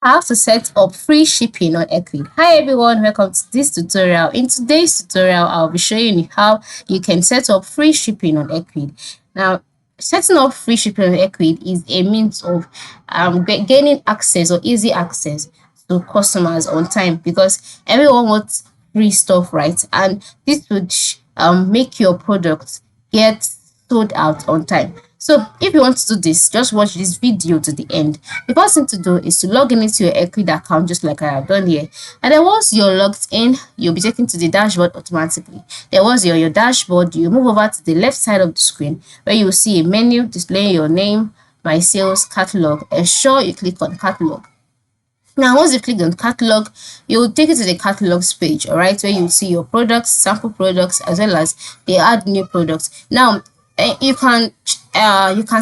How to set up free shipping on Ecwid. Hi everyone, welcome to this tutorial. In today's tutorial, I'll be showing you how you can set up free shipping on Ecwid. Now, setting up free shipping on Ecwid is a means of gaining access or easy access to customers on time, because everyone wants free stuff, right? And this would make your product get sold out on time. So if you want to do this, just watch this video to the end. The first thing to do is to log in into your Ecwid account, just like I have done here. And then once you're logged in, you'll be taken to the dashboard automatically. Then once you're on your dashboard, you move over to the left side of the screen where you will see a menu displaying your name, my sales, catalog. Ensure you click on catalog. Now, once you click on catalog, it will take you to the catalogs page, all right, where you see your products, sample products, as well as they add new products. Now, you can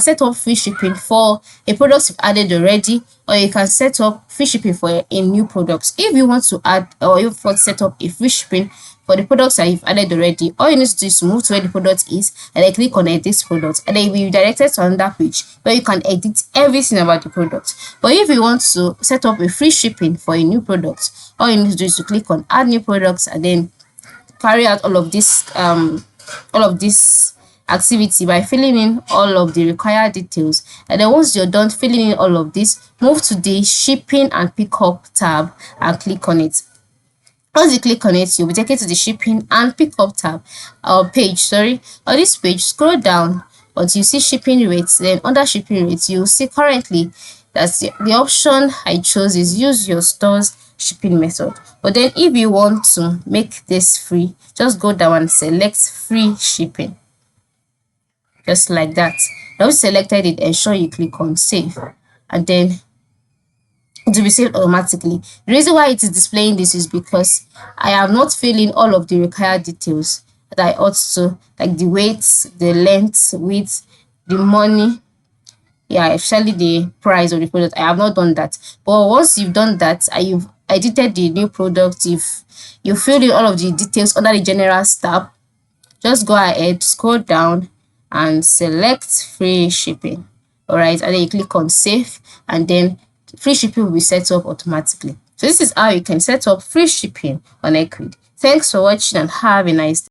set up free shipping for a product you've added already, or you can set up free shipping for a new product. If you want to add, or you want to set up a free shipping for the products that you've added already, all you need to do is to move to where the product is and then click on edit product, and then you'll be redirected to another page where you can edit everything about the product. But if you want to set up a free shipping for a new product, all you need to do is to click on add new products and then carry out all of this activity by filling in all of the required details. And then once you're done filling in all of this, move to the shipping and pickup tab and click on it. Once you click on it, you'll be taken to the shipping and pickup tab page. On this page, scroll down until you see shipping rates. Then under shipping rates, you'll see currently that's the option I chose is use your store's shipping method. But then if you want to make this free, just go down and select free shipping, just like that. Now you selected it, ensure you click on save, and then it will be saved automatically. The reason why it is displaying this is because I have not filled in all of the required details that I ought to, like the weight, the length, width, the money, especially the price of the product. I have not done that. But once you've done that and you've edited the new product, if you filled in all of the details under the general tab, just go ahead, scroll down and select free shipping. All right, and then you click on save, and then free shipping will be set up automatically. So this is how you can set up free shipping on Ecwid. Thanks for watching and have a nice day.